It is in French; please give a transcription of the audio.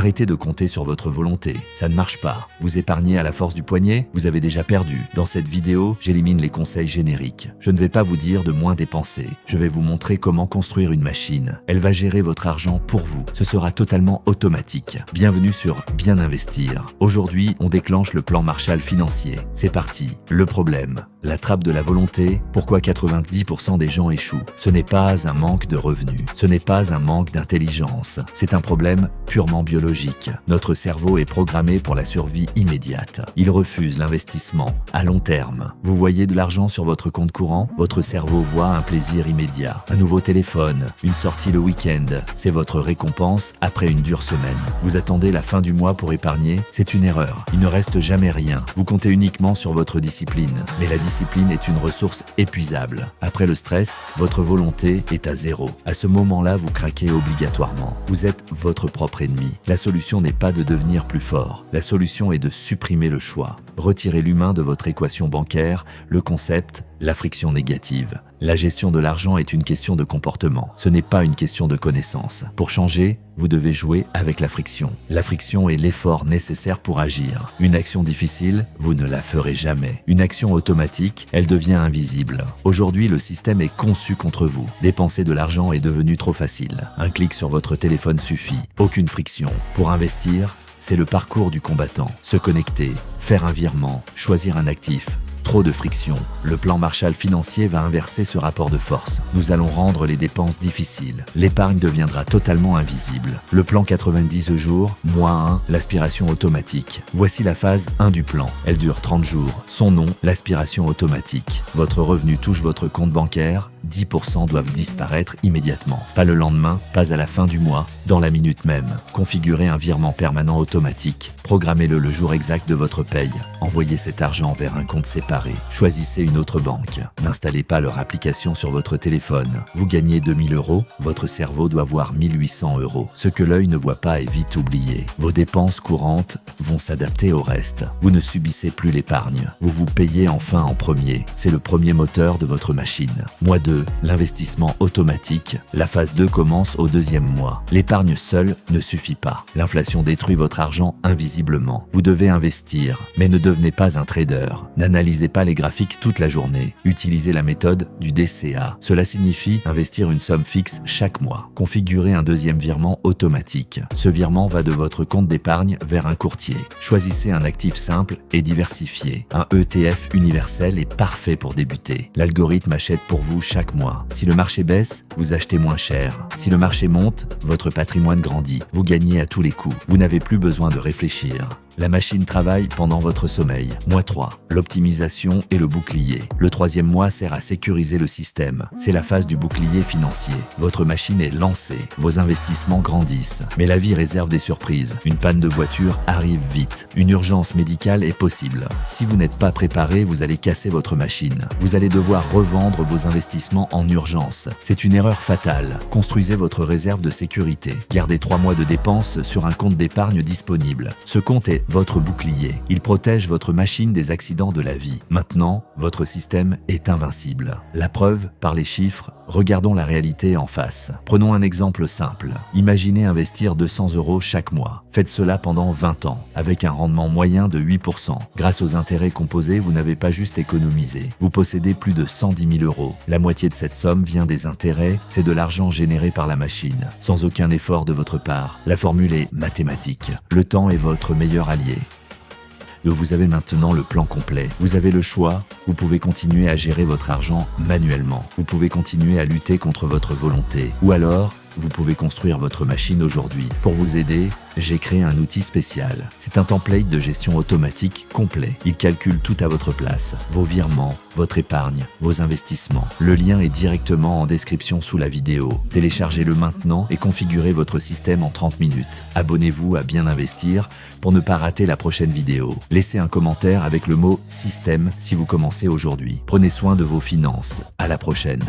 Arrêtez de compter sur votre volonté, ça ne marche pas. Vous épargnez à la force du poignet, vous avez déjà perdu. Dans cette vidéo, j'élimine les conseils génériques. Je ne vais pas vous dire de moins dépenser. Je vais vous montrer comment construire une machine. Elle va gérer votre argent pour vous. Ce sera totalement automatique. Bienvenue sur Bien Investir. Aujourd'hui, on déclenche le plan Marshall financier. C'est parti. Le problème, la trappe de la volonté. Pourquoi 90% des gens échouent? Ce n'est pas un manque de revenus. Ce n'est pas un manque d'intelligence. C'est un problème purement biologique. Notre cerveau est programmé pour la survie immédiate. Il refuse l'investissement à long terme. Vous voyez de l'argent sur votre compte courant? Votre cerveau voit un plaisir immédiat. Un nouveau téléphone, une sortie le week-end. C'est votre récompense après une dure semaine. Vous attendez la fin du mois pour épargner? C'est une erreur. Il ne reste jamais rien. Vous comptez uniquement sur votre discipline. Mais la discipline est une ressource épuisable. Après le stress, votre volonté est à zéro. À ce moment-là, vous craquez obligatoirement. Vous êtes votre propre ennemi. La solution n'est pas de devenir plus fort. La solution est de supprimer le choix. Retirez l'humain de votre équation bancaire, le concept, la friction négative. La gestion de l'argent est une question de comportement. Ce n'est pas une question de connaissance. Pour changer, vous devez jouer avec la friction. La friction est l'effort nécessaire pour agir. Une action difficile, vous ne la ferez jamais. Une action automatique, elle devient invisible. Aujourd'hui, le système est conçu contre vous. Dépenser de l'argent est devenu trop facile. Un clic sur votre téléphone suffit. Aucune friction. Pour investir, c'est le parcours du combattant. Se connecter, faire un virement, choisir un actif. Trop de friction. Le plan Marshall financier va inverser ce rapport de force. Nous allons rendre les dépenses difficiles. L'épargne deviendra totalement invisible. Le plan 90 jours, mois 1, l'aspiration automatique. Voici la phase 1 du plan. Elle dure 30 jours. Son nom, l'aspiration automatique. Votre revenu touche votre compte bancaire. 10% doivent disparaître immédiatement. Pas le lendemain, pas à la fin du mois, dans la minute même. Configurez un virement permanent automatique. Programmez-le le jour exact de votre paye. Envoyez cet argent vers un compte séparé. Choisissez une autre banque. N'installez pas leur application sur votre téléphone. Vous gagnez 2000 €, votre cerveau doit voir 1800 €. Ce que l'œil ne voit pas est vite oublié. Vos dépenses courantes vont s'adapter au reste. Vous ne subissez plus l'épargne. Vous vous payez enfin en premier. C'est le premier moteur de votre machine. Mois 2, l'investissement automatique. La phase 2 commence au deuxième mois. L'épargne seule ne suffit pas. L'inflation détruit votre argent invisiblement. Vous devez investir, mais ne devenez pas un trader. N'analysez pas les graphiques toute la journée. Utilisez la méthode du DCA. Cela signifie investir une somme fixe chaque mois. Configurez un deuxième virement automatique. Ce virement va de votre compte d'épargne vers un courtier. Choisissez un actif simple et diversifié. Un ETF universel est parfait pour débuter. L'algorithme achète pour vous chaque mois. Si le marché baisse, vous achetez moins cher. Si le marché monte, votre patrimoine grandit. Vous gagnez à tous les coups. Vous n'avez plus besoin de réfléchir. La machine travaille pendant votre sommeil. Mois 3, l'optimisation et le bouclier. Le troisième mois sert à sécuriser le système. C'est la phase du bouclier financier. Votre machine est lancée. Vos investissements grandissent. Mais la vie réserve des surprises. Une panne de voiture arrive vite. Une urgence médicale est possible. Si vous n'êtes pas préparé, vous allez casser votre machine. Vous allez devoir revendre vos investissements en urgence. C'est une erreur fatale. Construisez votre réserve de sécurité. Gardez 3 mois de dépenses sur un compte d'épargne disponible. Ce compte est votre bouclier. Il protège votre machine des accidents de la vie. Maintenant, votre système est invincible. La preuve, par les chiffres, regardons la réalité en face. Prenons un exemple simple. Imaginez investir 200 € chaque mois. Faites cela pendant 20 ans, avec un rendement moyen de 8%. Grâce aux intérêts composés, vous n'avez pas juste économisé. Vous possédez plus de 110 000 €. La moitié de cette somme vient des intérêts, c'est de l'argent généré par la machine, sans aucun effort de votre part. La formule est mathématique. Le temps est votre meilleur allié. Vous avez maintenant le plan complet. Vous avez le choix. Vous pouvez continuer à gérer votre argent manuellement. Vous pouvez continuer à lutter contre votre volonté. Ou alors, vous pouvez construire votre machine aujourd'hui. Pour vous aider, j'ai créé un outil spécial. C'est un template de gestion automatique complet. Il calcule tout à votre place. Vos virements, votre épargne, vos investissements. Le lien est directement en description sous la vidéo. Téléchargez-le maintenant et configurez votre système en 30 minutes. Abonnez-vous à Bien Investir pour ne pas rater la prochaine vidéo. Laissez un commentaire avec le mot « système » si vous commencez aujourd'hui. Prenez soin de vos finances. À la prochaine.